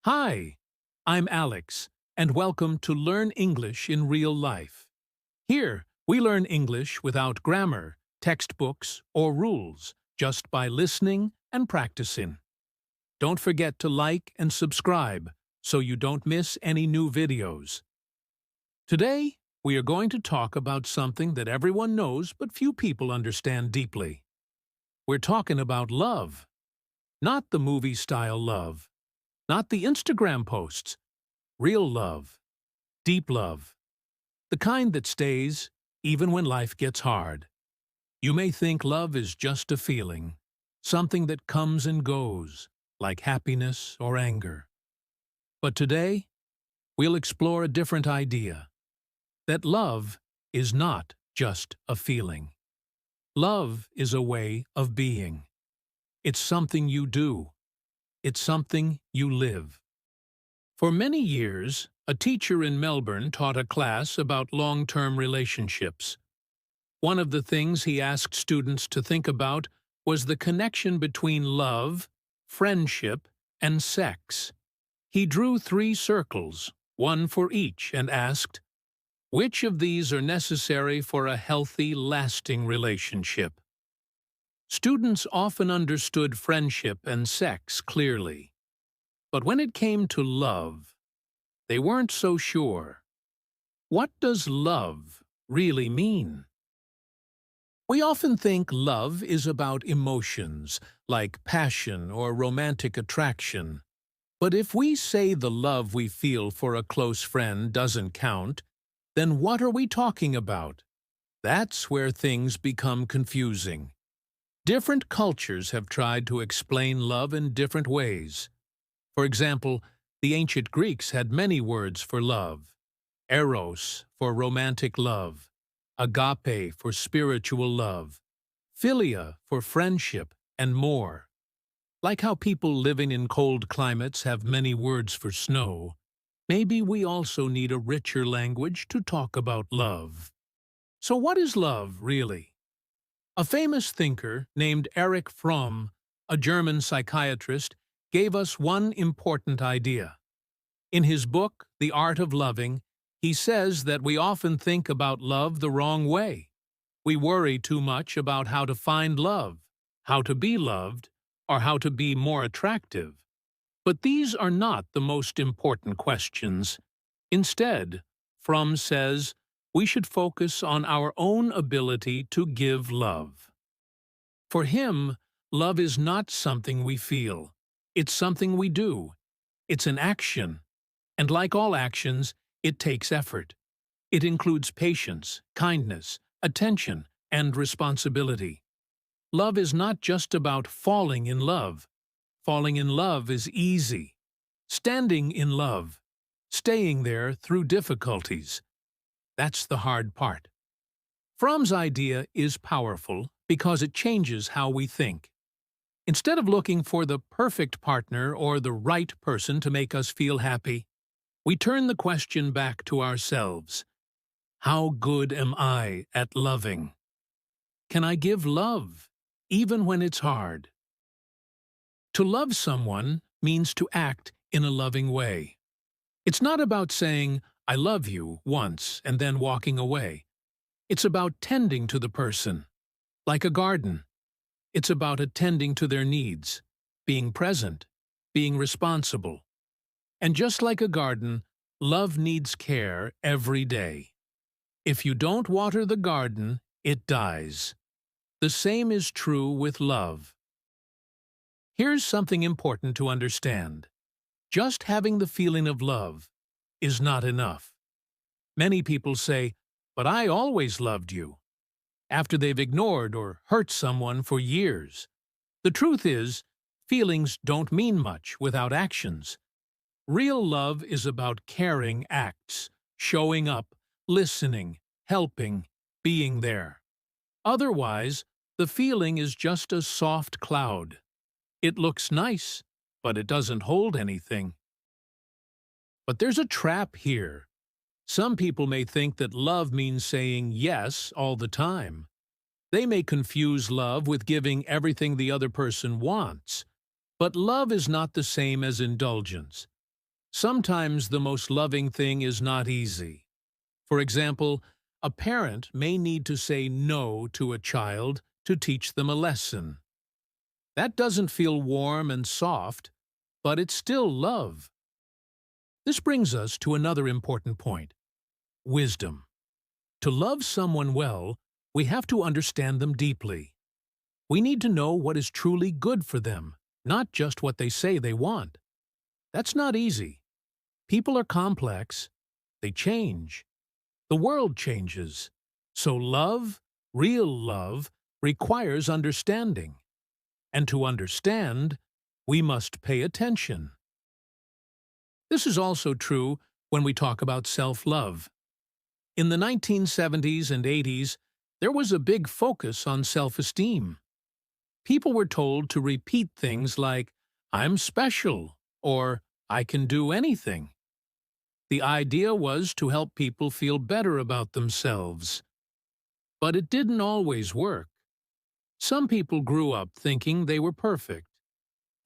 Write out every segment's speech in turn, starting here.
Hi, I'm Alex, and welcome to Learn English in Real Life. Here, we learn English without grammar, textbooks, or rules, just by listening and practicing. Don't forget to like and subscribe so you don't miss any new videos. Today, we are going to talk about something that everyone knows but few people understand deeply. We're talking about love. Not the movie-style love. Not the Instagram posts. Real love. Deep love. The kind that stays, even when life gets hard. You may think love is just a feeling, something that comes and goes, like happiness or anger. But today, we'll explore a different idea. That love is not just a feeling. Love is a way of being. It's something you do. It's something you live. For many years, a teacher in Melbourne taught a class about long-term relationships. One of the things he asked students to think about was the connection between love, friendship, and sex. He drew 3 circles, one for each, and asked, which of these are necessary for a healthy, lasting relationship? Students often understood friendship and sex clearly. But when it came to love, they weren't so sure. What does love really mean? We often think love is about emotions, like passion or romantic attraction. But if we say the love we feel for a close friend doesn't count, then what are we talking about? That's where things become confusing. Different cultures have tried to explain love in different ways. For example, the ancient Greeks had many words for love. Eros for romantic love, agape for spiritual love, philia for friendship, and more. Like how people living in cold climates have many words for snow, maybe we also need a richer language to talk about love. So what is love, really? A famous thinker named Erich Fromm, a German psychiatrist, gave us one important idea. In his book, The Art of Loving, he says that we often think about love the wrong way. We worry too much about how to find love, how to be loved, or how to be more attractive. But these are not the most important questions. Instead, Fromm says, we should focus on our own ability to give love. For him, love is not something we feel. It's something we do. It's an action. And like all actions, it takes effort. It includes patience, kindness, attention, and responsibility. Love is not just about falling in love. Falling in love is easy. Standing in love, staying there through difficulties, that's the hard part. Fromm's idea is powerful because it changes how we think. Instead of looking for the perfect partner or the right person to make us feel happy, we turn the question back to ourselves. How good am I at loving? Can I give love, even when it's hard? To love someone means to act in a loving way. It's not about saying, I love you, once, and then walking away. It's about tending to the person, like a garden. It's about attending to their needs, being present, being responsible. And just like a garden, love needs care every day. If you don't water the garden, it dies. The same is true with love. Here's something important to understand. Just having the feeling of love is not enough. Many people say, but I always loved you, after they've ignored or hurt someone for years. The truth is, feelings don't mean much without actions. Real love is about caring acts, showing up, listening, helping, being there. Otherwise, the feeling is just a soft cloud. It looks nice, but it doesn't hold anything. But there's a trap here. Some people may think that love means saying yes all the time. They may confuse love with giving everything the other person wants. But love is not the same as indulgence. Sometimes the most loving thing is not easy. For example, a parent may need to say no to a child to teach them a lesson. That doesn't feel warm and soft, but it's still love. This brings us to another important point: wisdom. To love someone well, we have to understand them deeply. We need to know what is truly good for them, not just what they say they want. That's not easy. People are complex. They change. The world changes. So love, real love, requires understanding. And to understand, we must pay attention. This is also true when we talk about self-love. In the 1970s and 80s, there was a big focus on self-esteem. People were told to repeat things like, "I'm special," or "I can do anything." The idea was to help people feel better about themselves. But it didn't always work. Some people grew up thinking they were perfect,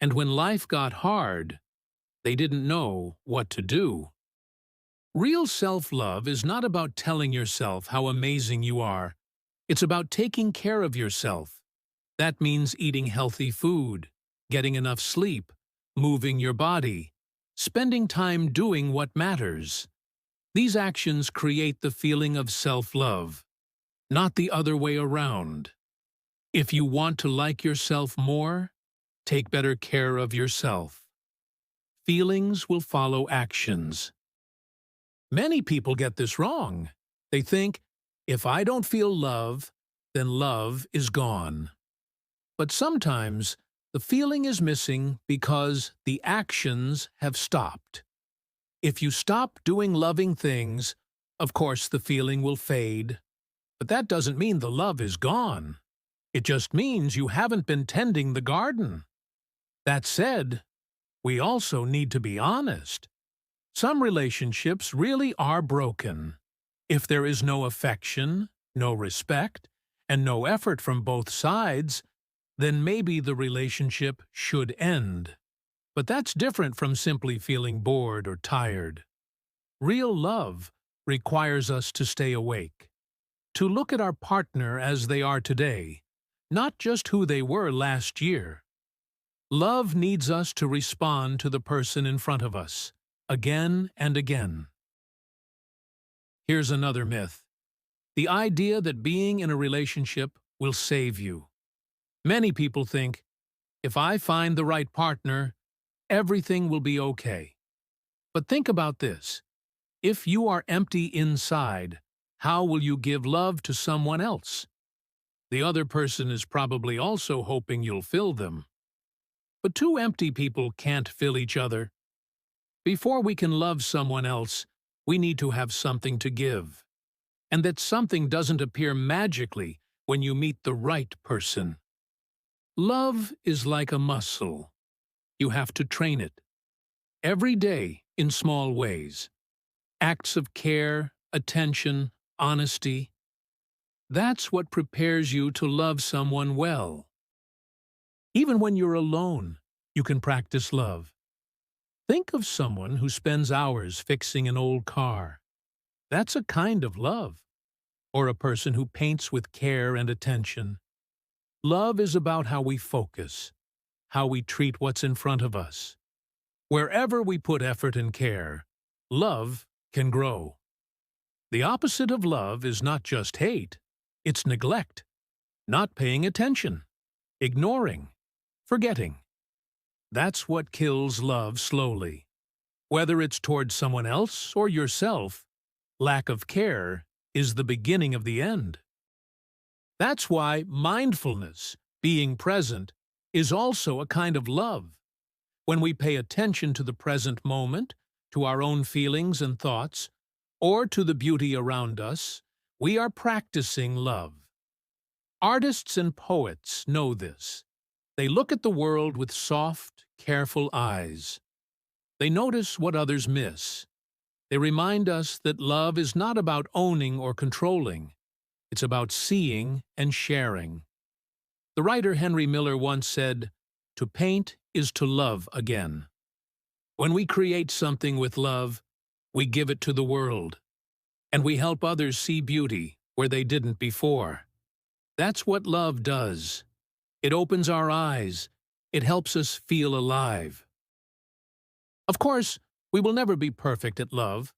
and when life got hard, they didn't know what to do. Real self-love is not about telling yourself how amazing you are. It's about taking care of yourself. That means eating healthy food, getting enough sleep, moving your body, spending time doing what matters. These actions create the feeling of self-love, not the other way around. If you want to like yourself more, take better care of yourself. Feelings will follow actions. Many people get this wrong. They think, if I don't feel love, then love is gone. But sometimes the feeling is missing because the actions have stopped. If you stop doing loving things, of course the feeling will fade. But that doesn't mean the love is gone. It just means you haven't been tending the garden. That said, we also need to be honest. Some relationships really are broken. If there is no affection, no respect, and no effort from both sides, then maybe the relationship should end. But that's different from simply feeling bored or tired. Real love requires us to stay awake, to look at our partner as they are today, not just who they were last year. Love needs us to respond to the person in front of us, again and again. Here's another myth: the idea that being in a relationship will save you. Many people think, if I find the right partner, everything will be okay. But think about this. If you are empty inside, how will you give love to someone else? The other person is probably also hoping you'll fill them. But two empty people can't fill each other. Before we can love someone else, we need to have something to give. And that something doesn't appear magically when you meet the right person. Love is like a muscle. You have to train it. Every day, in small ways. Acts of care, attention, honesty. That's what prepares you to love someone well. Even when you're alone, you can practice love. Think of someone who spends hours fixing an old car. That's a kind of love. Or a person who paints with care and attention. Love is about how we focus, how we treat what's in front of us. Wherever we put effort and care, love can grow. The opposite of love is not just hate, it's neglect, not paying attention, ignoring, forgetting. That's what kills love slowly. Whether it's towards someone else or yourself, lack of care is the beginning of the end. That's why mindfulness, being present, is also a kind of love. When we pay attention to the present moment, to our own feelings and thoughts, or to the beauty around us, we are practicing love. Artists and poets know this. They look at the world with soft, careful eyes. They notice what others miss. They remind us that love is not about owning or controlling. It's about seeing and sharing. The writer Henry Miller once said, "To paint is to love again." When we create something with love, we give it to the world, and we help others see beauty where they didn't before. That's what love does. It opens our eyes. It helps us feel alive. Of course, we will never be perfect at love.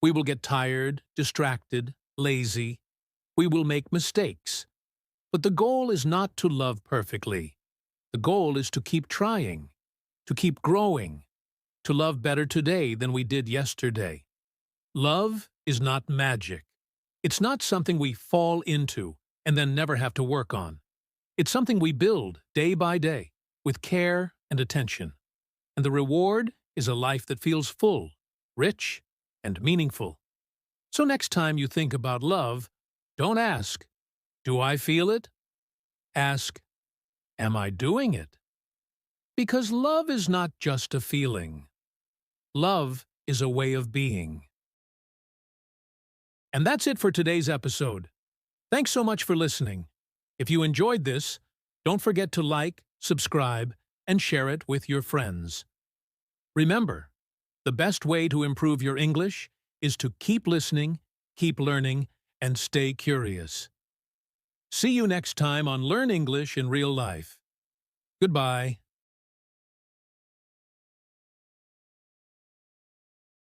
We will get tired, distracted, lazy. We will make mistakes. But the goal is not to love perfectly. The goal is to keep trying, to keep growing, to love better today than we did yesterday. Love is not magic. It's not something we fall into and then never have to work on. It's something we build day by day with care and attention. And the reward is a life that feels full, rich, and meaningful. So next time you think about love, don't ask, "Do I feel it?" Ask, "Am I doing it?" Because love is not just a feeling. Love is a way of being. And that's it for today's episode. Thanks so much for listening. If you enjoyed this, don't forget to like, subscribe, and share it with your friends. Remember, the best way to improve your English is to keep listening, keep learning, and stay curious. See you next time on Learn English in Real Life. Goodbye.